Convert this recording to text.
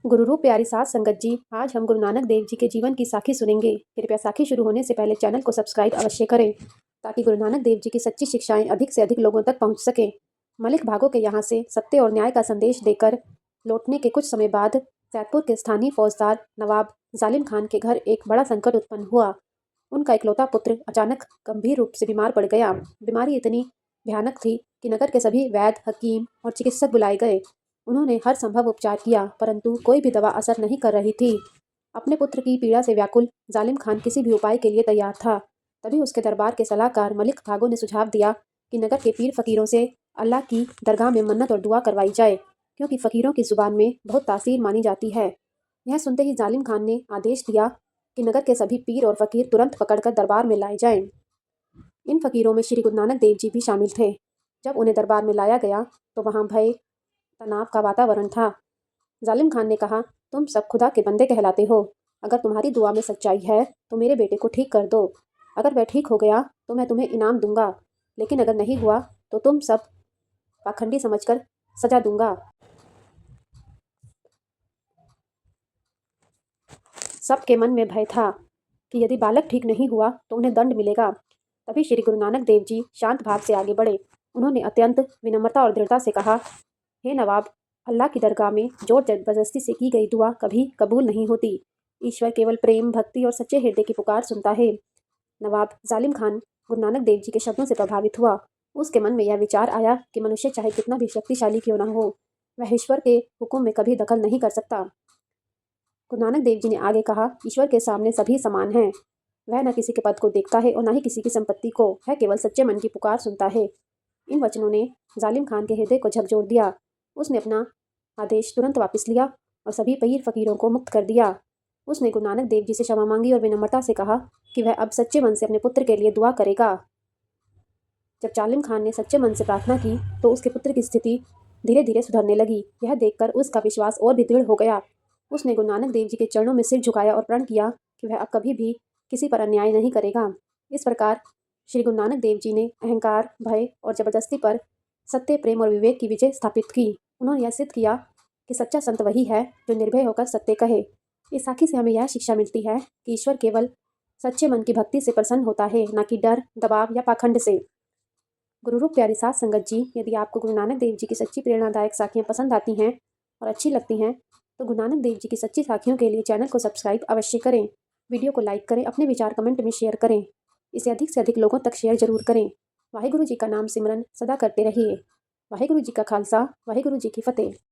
गुरु रूप प्यारी साध संगत जी, आज हम गुरु नानक देव जी के जीवन की साखी सुनेंगे। कृपया साखी शुरू होने से पहले चैनल को सब्सक्राइब अवश्य करें ताकि गुरु नानक देव जी की सच्ची शिक्षाएं अधिक से अधिक लोगों तक पहुंच सकें। मलिक भागो के यहाँ से सत्य और न्याय का संदेश देकर लौटने के कुछ समय बाद सैदपुर के स्थानीय फौजदार नवाब जालिम खान के घर एक बड़ा संकट उत्पन्न हुआ। उनका इकलौता पुत्र अचानक गंभीर रूप से बीमार पड़ गया। बीमारी इतनी भयानक थी कि नगर के सभी वैद्य, हकीम और चिकित्सक बुलाए गए। उन्होंने हर संभव उपचार किया, परंतु कोई भी दवा असर नहीं कर रही थी। अपने पुत्र की पीड़ा से व्याकुल जालिम खान किसी भी उपाय के लिए तैयार था। तभी उसके दरबार के सलाहकार मलिक भागो ने सुझाव दिया कि नगर के पीर फकीरों से अल्लाह की दरगाह में मन्नत और दुआ करवाई जाए, क्योंकि फकीरों की जुबान में बहुत तासीर मानी जाती है। यह सुनते ही जालिम खान ने आदेश दिया कि नगर के सभी पीर और फकीर तुरंत पकड़कर दरबार में लाए जाएं। इन फकीरों में श्री गुरु नानक देव जी भी शामिल थे। जब उन्हें दरबार में लाया गया तो वहाँ भय, तनाव का वातावरण था। जालिम खान ने कहा, तुम सब खुदा के बंदे कहलाते हो। अगर तुम्हारी दुआ में सच्चाई है तो मेरे बेटे को ठीक कर दो। अगर वह ठीक हो गया तो मैं तुम्हें इनाम दूंगा, लेकिन अगर नहीं हुआ तो तुम सब पाखंडी समझकर सजा दूंगा। सबके मन में भय था कि यदि बालक ठीक नहीं हुआ तो उन्हें दंड मिलेगा। तभी श्री गुरु नानक देव जी शांत भाव से आगे बढ़े। उन्होंने अत्यंत विनम्रता और दृढ़ता से कहा, हे नवाब, अल्लाह की दरगाह में जोर जबरदस्ती से की गई दुआ कभी कबूल नहीं होती। ईश्वर केवल प्रेम, भक्ति और सच्चे हृदय की पुकार सुनता है। नवाब जालिम खान गुरु नानक देव जी के शब्दों से प्रभावित हुआ। उसके मन में यह विचार आया कि मनुष्य चाहे कितना भी शक्तिशाली क्यों न हो, वह ईश्वर के हुक्म में कभी दखल नहीं कर सकता। गुरु नानक देव जी ने आगे कहा, ईश्वर के सामने सभी समान हैं। वह न किसी के पद को देखता है और न ही किसी की संपत्ति को। वह केवल सच्चे मन की पुकार सुनता है। इन वचनों ने जालिम खान के हृदय को झकझोर दिया। उसने अपना आदेश तुरंत वापस लिया और सभी पीर फकीरों को मुक्त कर दिया। उसने गुरु नानक देव जी से क्षमा मांगी और विनम्रता से कहा कि वह अब सच्चे मन से अपने पुत्र के लिए दुआ करेगा। जब जालिम खान ने सच्चे मन से प्रार्थना की तो उसके पुत्र की स्थिति धीरे धीरे सुधरने लगी। यह देखकर उसका विश्वास और भी दृढ़ हो गया। उसने गुरु नानक देव जी के चरणों में सिर झुकाया और प्रण किया कि वह अब कभी भी किसी पर अन्याय नहीं करेगा। इस प्रकार श्री गुरु नानक देव जी ने अहंकार, भय और जबरदस्ती पर सत्य, प्रेम और विवेक की विजय स्थापित की। उन्होंने यह सिद्ध किया कि सच्चा संत वही है जो निर्भय होकर सत्य कहे। इस साखी से हमें यह शिक्षा मिलती है कि ईश्वर केवल सच्चे मन की भक्ति से प्रसन्न होता है, न कि डर, दबाव या पाखंड से। गुरु रूप प्यारी साध संगत जी, यदि आपको गुरु नानक देव जी की सच्ची प्रेरणादायक साखियाँ पसंद आती हैं और अच्छी लगती हैं तो गुरु नानक देव जी की सच्ची साखियों के लिए चैनल को सब्सक्राइब अवश्य करें। वीडियो को लाइक करें, अपने विचार कमेंट में शेयर करें। इसे अधिक से अधिक लोगों तक शेयर जरूर करें। वाहिगुरु जी का नाम सिमरन सदा करते रहिए। वाहिगुरु जी का खालसा, वाहिगुरु जी की फतेह।